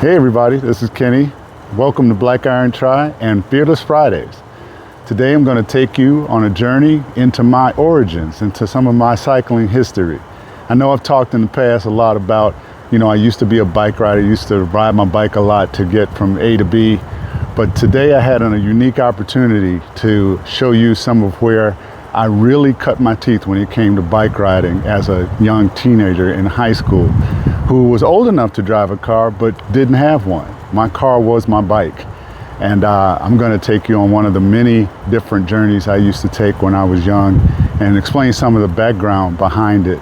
Hey everybody, this is Kenny. Welcome to Black Iron Tri and Fearless Fridays. Today I'm going to take you on a journey into my origins, into some of my cycling history. I know I've talked in the past a lot about, I used to be a bike rider, I used to ride my bike a lot to get from A to B, but today I had a unique opportunity to show you some of where I really cut my teeth when it came to bike riding as a young teenager in high school who was old enough to drive a car but didn't have one. My car was my bike. And I'm going to take you on one of the many different journeys I used to take when I was young and explain some of the background behind it.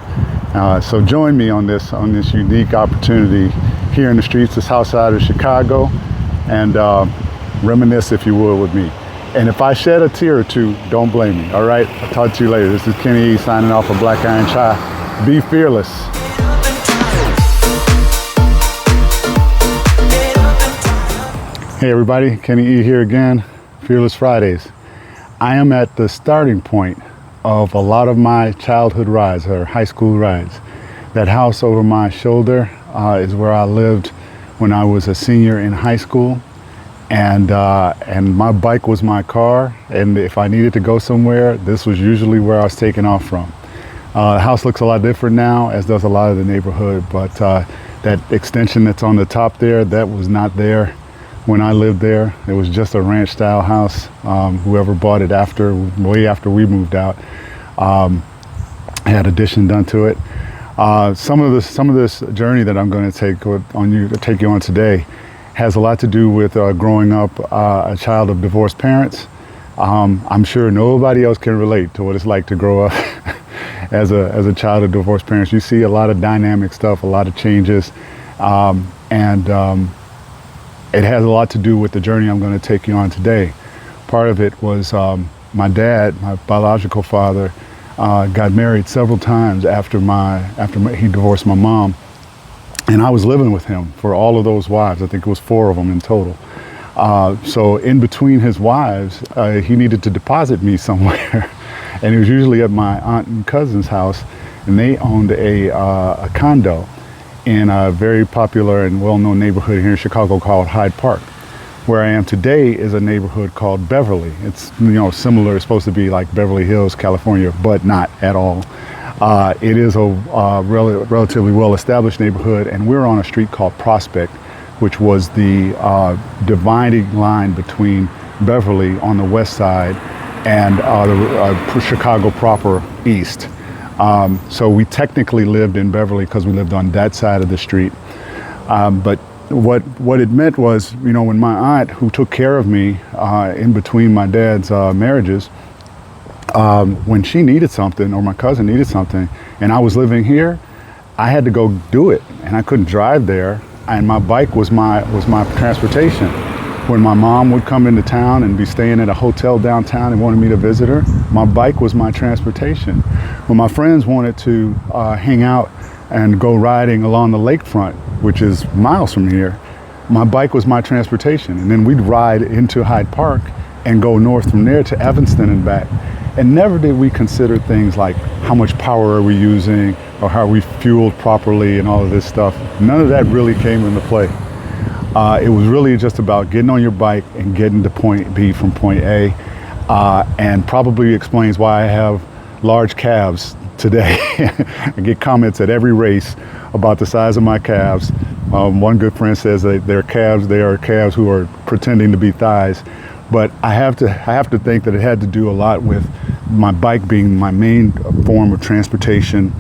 So join me on this unique opportunity here in the streets of South Side of Chicago and reminisce, if you will, with me. And if I shed a tear or two, don't blame me. All right, I'll talk to you later. This is Kenny E signing off for Black Iron Tri. Be fearless. Hey everybody, Kenny E here again, Fearless Fridays. I am at the starting point of a lot of my childhood rides or high school rides. That house over my shoulder is where I lived when I was a senior in high school. And my bike was my car, and if I needed to go somewhere, this was usually where I was taking off from. The house looks a lot different now, as does a lot of the neighborhood, but that extension that's on the top there, that was not there when I lived there. It was just a ranch style house. Whoever bought it way after we moved out, had addition done to it. Some of this journey that I'm going to take you on today has a lot to do with growing up a child of divorced parents. I'm sure nobody else can relate to what it's like to grow up as a child of divorced parents. You see a lot of dynamic stuff, a lot of changes, and it has a lot to do with the journey I'm going to take you on today. Part of it was my dad, my biological father, got married several times after he divorced my mom, and I was living with him for all of those wives. I think it was 4 of them in total. So in between his wives, he needed to deposit me somewhere, and it was usually at my aunt and cousin's house, and they owned a condo in a very popular and well-known neighborhood here in Chicago called Hyde Park. Where I am today is a neighborhood called Beverly. It's similar, it's supposed to be like Beverly Hills, California, but not at all. It is a relatively well-established neighborhood, and we're on a street called Prospect, which was the dividing line between Beverly on the west side and the Chicago proper east. So we technically lived in Beverly because we lived on that side of the street. But what it meant was, when my aunt, who took care of me in between my dad's marriages, when she needed something or my cousin needed something and I was living here, I had to go do it, and I couldn't drive there, and my bike was my transportation. When my mom would come into town and be staying at a hotel downtown and wanted me to visit her, my bike was my transportation. When my friends wanted to hang out and go riding along the lakefront, which is miles from here, my bike was my transportation. And then we'd ride into Hyde Park and go north from there to Evanston and back. And never did we consider things like how much power are we using or how we fueled properly and all of this stuff. None of that really came into play. It was really just about getting on your bike and getting to point B from point A, and probably explains why I have large calves today. I get comments at every race about the size of my calves. One good friend says that they are calves who are pretending to be thighs. But I have to think that it had to do a lot with my bike being my main form of transportation,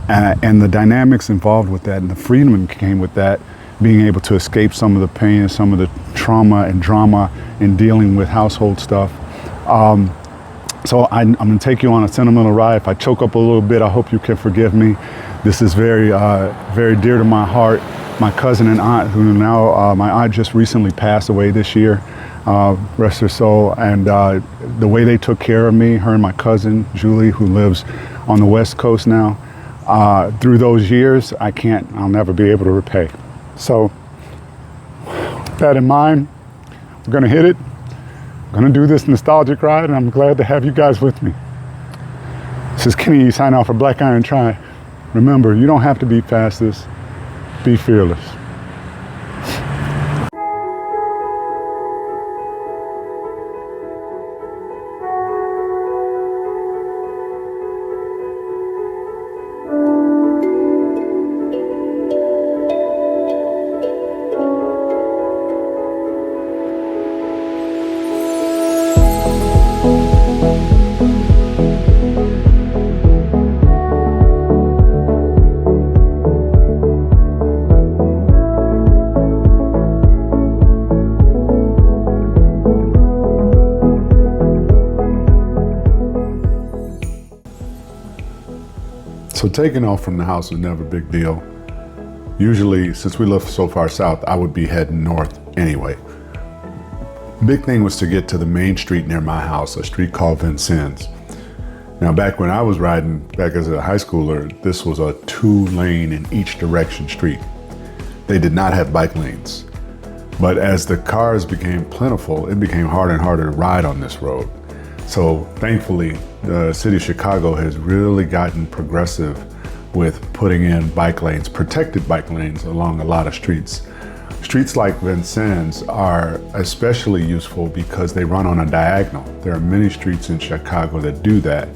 and the dynamics involved with that and the freedom that came with that, being able to escape some of the pain, some of the trauma and drama in dealing with household stuff. So I'm going to take you on a sentimental ride. If I choke up a little bit, I hope you can forgive me. This is very, very dear to my heart. My cousin and aunt, who now, my aunt just recently passed away this year, rest her soul, and the way they took care of me, her and my cousin, Julie, who lives on the West Coast now, through those years, I'll never be able to repay. So, with that in mind, we're going to hit it. I'm going to do this nostalgic ride, and I'm glad to have you guys with me. This is Kenny, sign off for Black Iron Tri. Remember, you don't have to be fastest, be fearless. So taking off from the house was never a big deal. Usually, since we live so far south, I would be heading north anyway. Big thing was to get to the main street near my house, a street called Vincennes. Now, back when I was riding, back as a high schooler, this was a 2-lane in each direction street. They did not have bike lanes. But as the cars became plentiful, it became harder and harder to ride on this road. So thankfully, the city of Chicago has really gotten progressive with putting in bike lanes, protected bike lanes along a lot of streets. Streets like Vincennes are especially useful because they run on a diagonal. There are many streets in Chicago that do that,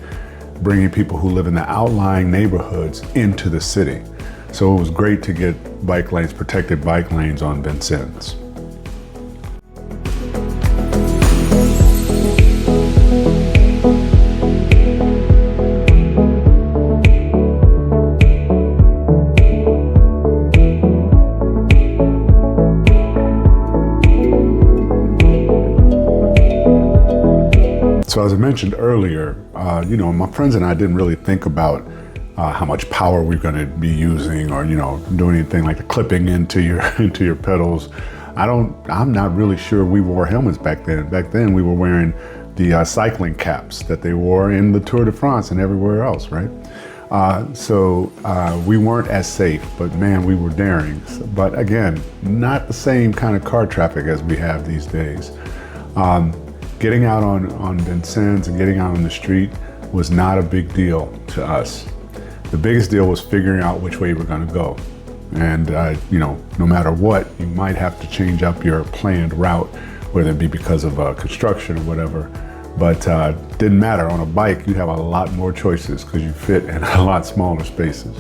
bringing people who live in the outlying neighborhoods into the city. So it was great to get bike lanes, protected bike lanes on Vincennes. So as I mentioned earlier, my friends and I didn't really think about how much power we're going to be using, or doing anything like the clipping into your pedals. I'm not really sure we wore helmets back then. Back then we were wearing the cycling caps that they wore in the Tour de France and everywhere else, right? So we weren't as safe, but man, we were daring. But again, not the same kind of car traffic as we have these days. Getting out on Vincennes and getting out on the street was not a big deal to us. The biggest deal was figuring out which way we're going to go. And, no matter what, you might have to change up your planned route, whether it be because of construction or whatever. But didn't matter. On a bike, you have a lot more choices because you fit in a lot smaller spaces.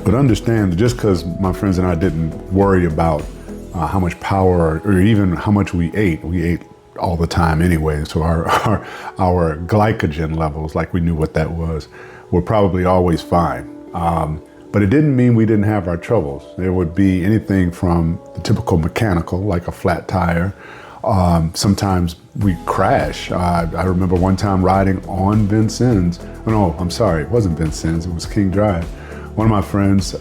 But understand, just because my friends and I didn't worry about how much power or even how much we ate all the time anyway. So our glycogen levels, like we knew what that was, were probably always fine. But it didn't mean we didn't have our troubles. There would be anything from the typical mechanical, like a flat tire. Sometimes we crash. I remember one time riding on Vincennes. Oh no, I'm sorry, it wasn't Vincennes, it was King Drive. One of my friends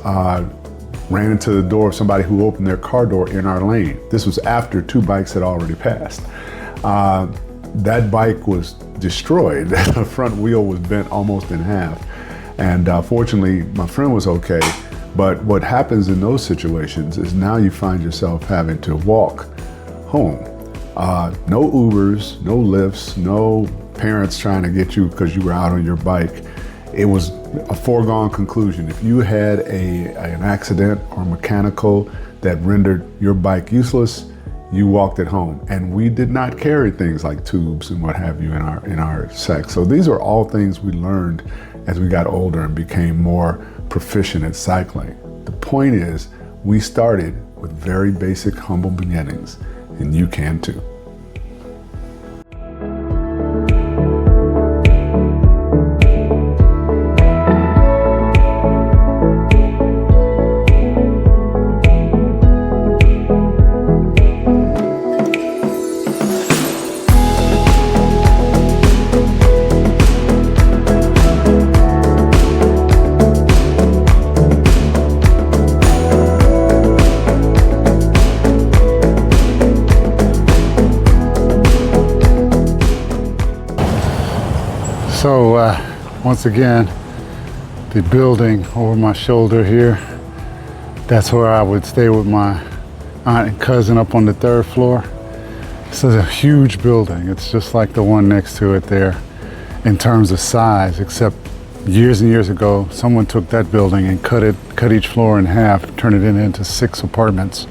ran into the door of somebody who opened their car door in our lane. This was after 2 bikes had already passed. That bike was destroyed. The front wheel was bent almost in half. And fortunately, my friend was okay. But what happens in those situations is now you find yourself having to walk home. No Ubers, no Lyfts, no parents trying to get you because you were out on your bike. It was a foregone conclusion. If you had an accident or mechanical that rendered your bike useless, you walked it home. And we did not carry things like tubes and what have you in our sacks. So these are all things we learned as we got older and became more proficient at cycling. The point is, we started with very basic, humble beginnings, and you can too. So once again, the building over my shoulder here, that's where I would stay with my aunt and cousin up on the 3rd floor. This is a huge building. It's just like the one next to it there in terms of size, except years and years ago, someone took that building and cut each floor in half, turned it into 6 apartments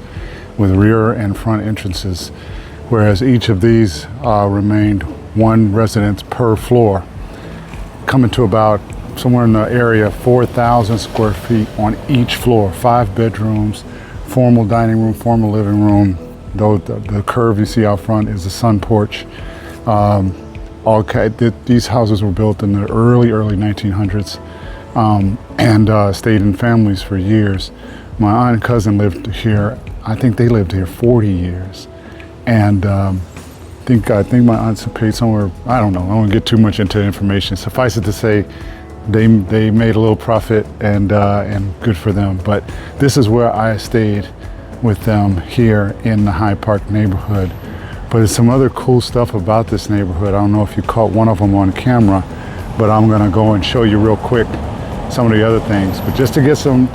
with rear and front entrances, whereas each of these remained 1 residence per floor, coming to about somewhere in the area 4,000 square feet on each floor. 5 bedrooms, formal dining room, formal living room. Though the curve you see out front is the sun porch. These houses were built in the early 1900s and stayed in families for years. My aunt and cousin lived here. I think they lived here 40 years, and think my aunts paid somewhere, I don't know, I don't want to get too much into information. Suffice it to say, they made a little profit, and good for them. But this is where I stayed with them here in the Hyde Park neighborhood. But there's some other cool stuff about this neighborhood. I don't know if you caught one of them on camera, but I'm gonna go and show you real quick some of the other things. But just to get some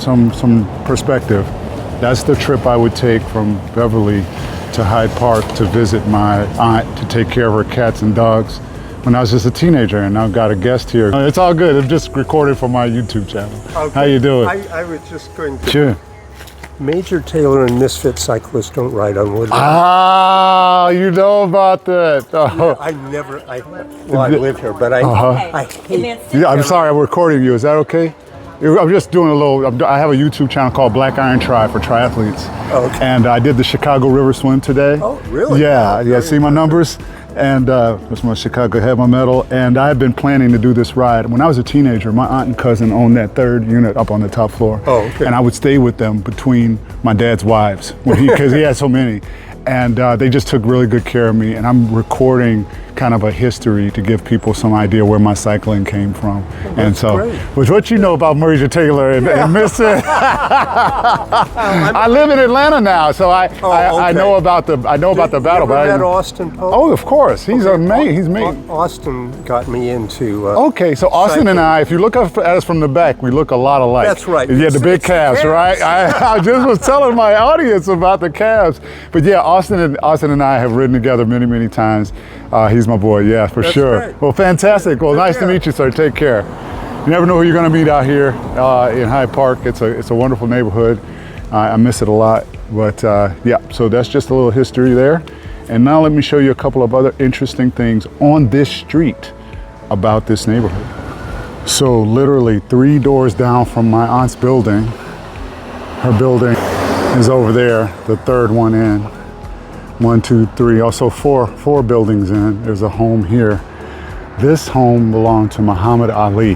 perspective, that's the trip I would take from Beverly to Hyde Park to visit my aunt to take care of her cats and dogs when I was just a teenager, and I've got a guest here. It's all good. It's just recorded for my YouTube channel. Okay. How you doing? I was just going to... Sure. Major Taylor and Misfit cyclists don't ride on wood. Ah, you know about that. Oh. I live here, but I hate... Yeah, I'm sorry, I'm recording you. Is that okay? I'm just doing a little, I have a YouTube channel called Black Iron Tri for triathletes. Oh, okay. And I did the Chicago River Swim today. Oh, really? Yeah, see my numbers? And that's my Chicago, had my medal. And I had been planning to do this ride. When I was a teenager, my aunt and cousin owned that third unit up on the top floor. Oh, okay. And I would stay with them between my dad's wives, because he had so many. And they just took really good care of me. And I'm recording kind of a history to give people some idea where my cycling came from. And so, with what you know about Major Taylor and Mr. I live in Atlanta now, so I know about the battle. But met Austin Pope? Oh, of course, he's amazing. He's amazing. Austin got me into. Okay, so Austin cycling. and I, if you look up at us from the back, we look a lot alike. That's right. Yeah, the big calves, right? I just was telling my audience about the calves, but yeah, Austin and I have ridden together many, many times. He's my boy, yeah, for sure. Great. Well, fantastic. Well, nice to meet you, sir. Take care. You never know who you're going to meet out here in Hyde Park. It's a wonderful neighborhood. I miss it a lot. But yeah, so that's just a little history there. And now let me show you a couple of other interesting things on this street about this neighborhood. So literally 3 doors down from my aunt's building, her building is over there, the third one in. 1, 2, 3, also four buildings in. There's a home here. This home belonged to Muhammad Ali.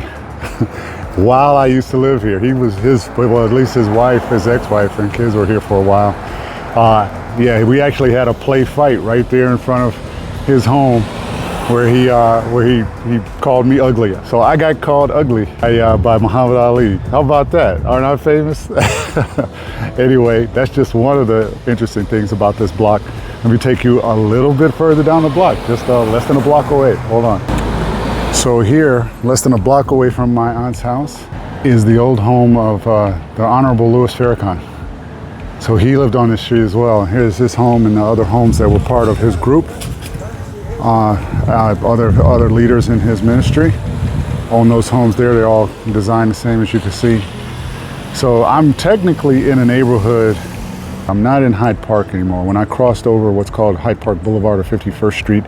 While I used to live here, he was well, at least his wife, his ex-wife and kids were here for a while. Yeah, we actually had a play fight right there in front of his home where he called me ugly. So I got called ugly by Muhammad Ali. How about that? Aren't I famous? Anyway, that's just one of the interesting things about this block. Let me take you a little bit further down the block, just less than a block away. Hold on. So here, less than a block away from my aunt's house, is the old home of the Honorable Louis Farrakhan. So he lived on this street as well. Here's his home and the other homes that were part of his group. Other leaders in his ministry own those homes there. They're all designed the same, as you can see. So I'm technically in a neighborhood. I'm not in Hyde Park anymore. When I crossed over what's called Hyde Park Boulevard or 51st Street,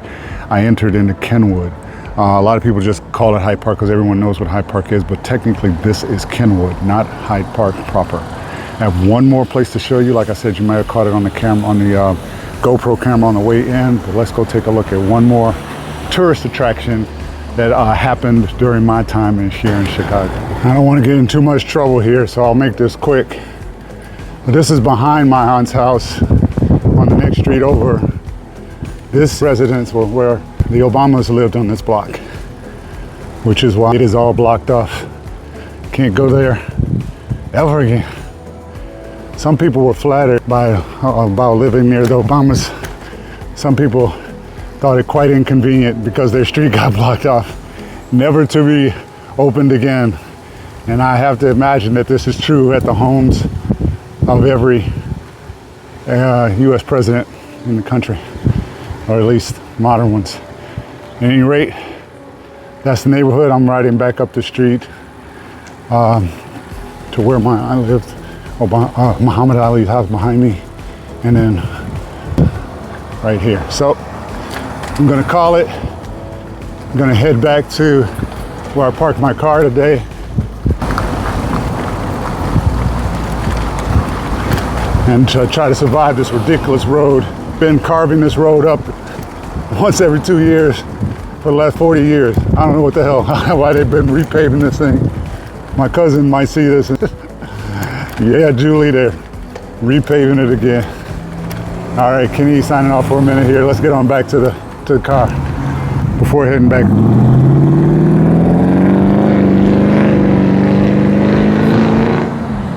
I entered into Kenwood. A lot of people just call it Hyde Park because everyone knows what Hyde Park is, but technically this is Kenwood, not Hyde Park proper. I have one more place to show you. Like I said, you might have caught it on the camera, on the GoPro camera on the way in, but let's go take a look at one more tourist attraction that happened during my time here in Chicago. I don't want to get in too much trouble here, so I'll make this quick. But this is behind my aunt's house on the next street over. This residence was where the Obamas lived on this block, which is why it is all blocked off. Can't go there ever again. Some people were flattered by about living near the Obamas. Some people thought it quite inconvenient because their street got blocked off, never to be opened again. And I have to imagine that this is true at the homes of every U.S. president in the country, or at least modern ones. At any rate, that's the neighborhood. I'm riding back up the street to where my aunt lived. Muhammad Ali's house behind me, and then right here. So I'm gonna call it. I'm gonna head back to where I parked my car today. And try to survive this ridiculous road. Been carving this road up once every 2 years for the last 40 years. I don't know what the hell, why they've been repaving this thing. My cousin might see this. Yeah, Julie, they're repaving it again. All right, Kenny signing off for a minute here. Let's get on back to the to the car before heading back.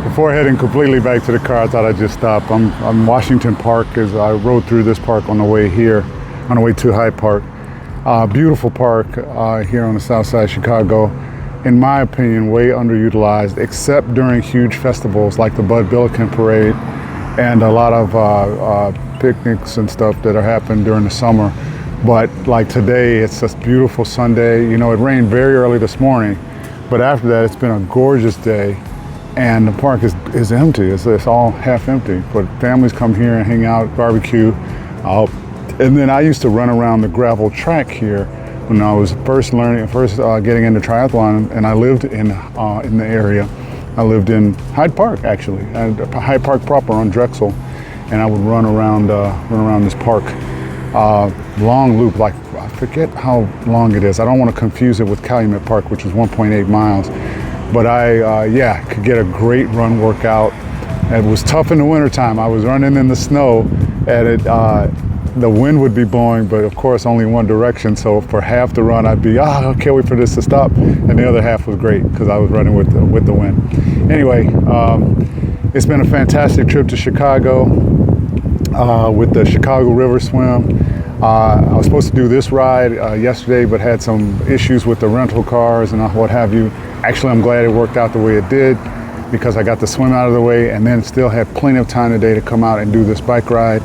Before heading completely back to the car, I thought I'd just stop. I'm Washington Park as I rode through this park on the way here, on the way to Hyde Park. Beautiful park here on the south side of Chicago. In my opinion, way underutilized, except during huge festivals like the Bud Billiken Parade and a lot of picnics and stuff that are happening during the summer. But like today, it's a beautiful Sunday. You know, it rained very early this morning, but after that, it's been a gorgeous day. And the park is empty. It's all half empty. But families come here and hang out, barbecue. And then I used to run around the gravel track here when I was first getting into triathlon, and I lived in the area. I lived in Hyde Park, actually, Hyde Park proper on Drexel, and I would run around this park, long loop. Like I forget how long it is. I don't want to confuse it with Calumet Park, which is 1.8 miles. But I could get a great run workout. It was tough in the wintertime. I was running in the snow, and the wind would be blowing, but of course only one direction. So for half the run, I'd be, I can't wait for this to stop. And the other half was great because I was running with the wind. Anyway, it's been a fantastic trip to Chicago with the Chicago River Swim. I was supposed to do this ride yesterday, but had some issues with the rental cars and what have you. Actually, I'm glad it worked out the way it did because I got the swim out of the way and then still had plenty of time today to come out and do this bike ride.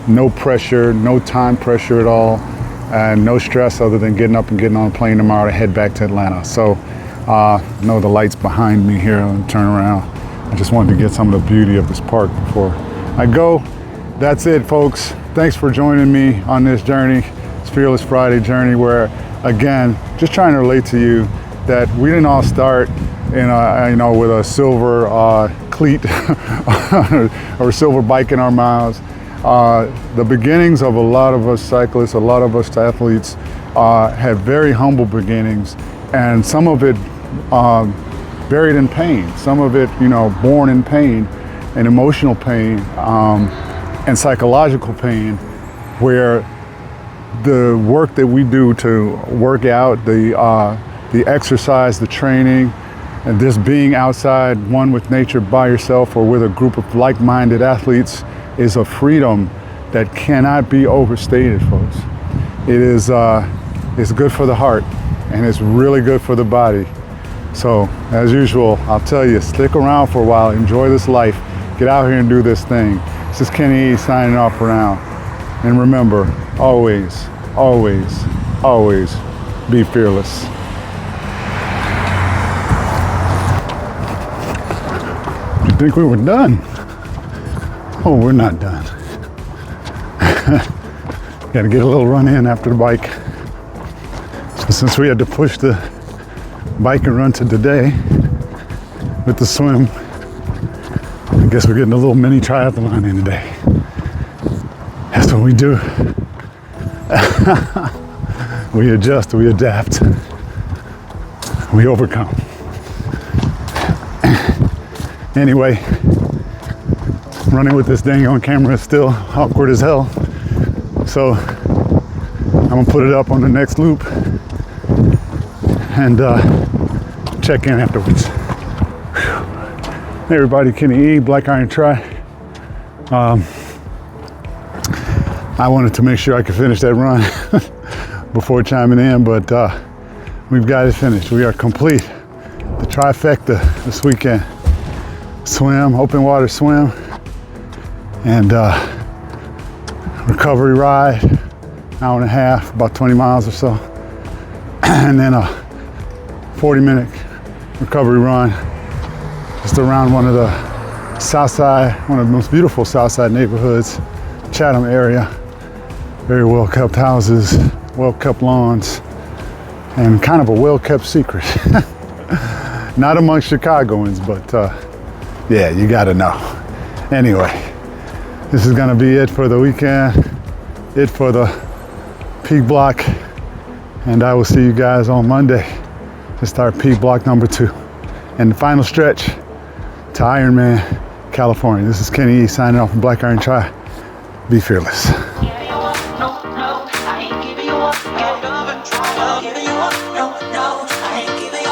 No pressure, no time pressure at all, and no stress other than getting up and getting on a plane tomorrow to head back to Atlanta. So, know the lights behind me here and turn around. I just wanted to get some of the beauty of this park before I go. That's it, folks. Thanks for joining me on this journey, this Fearless Friday journey, where, again, just trying to relate to you that we didn't all start with a silver cleat or a silver bike in our mouths. The beginnings of a lot of us cyclists, a lot of us athletes had very humble beginnings, and some of it buried in pain, some of it, born in pain and emotional pain and psychological pain, where the work that we do to work out, the exercise, the training, and this being outside, one with nature by yourself or with a group of like-minded athletes, is a freedom that cannot be overstated, folks. It is it's good for the heart, and it's really good for the body. So, as usual, I'll tell you, stick around for a while, enjoy this life, get out here and do this thing. This is Kenny E signing off for now. And remember, always, always, always be fearless. You think we were done? Oh, we're not done. Got to get a little run in after the bike. So since we had to push the bike and run to today with the swim, I guess we're getting a little mini triathlon in today. That's what we do. We adjust, we adapt, we overcome. Anyway, running with this dang on camera is still awkward as hell. So I'm gonna put it up on the next loop and check in afterwards. Hey everybody, Kenny E, Black Iron Tri. I wanted to make sure I could finish that run before chiming in, but we've got it finished. We are complete. The trifecta this weekend. Swim, open water swim, and recovery ride, hour and a half, about 20 miles or so, and then a 40-minute recovery run just around one of the south side, one of the most beautiful south side neighborhoods, Chatham area. Very well kept houses, well kept lawns, and kind of a well kept secret. Not among Chicagoans, but yeah, you gotta know. Anyway, this is gonna be it for the weekend, it for the peak block, and I will see you guys on Monday to start peak block number 2 and the final stretch to Ironman, California. This is Kenny E signing off from Black Iron Tri. Be fearless. No. giving you up, no, no, I ain't giving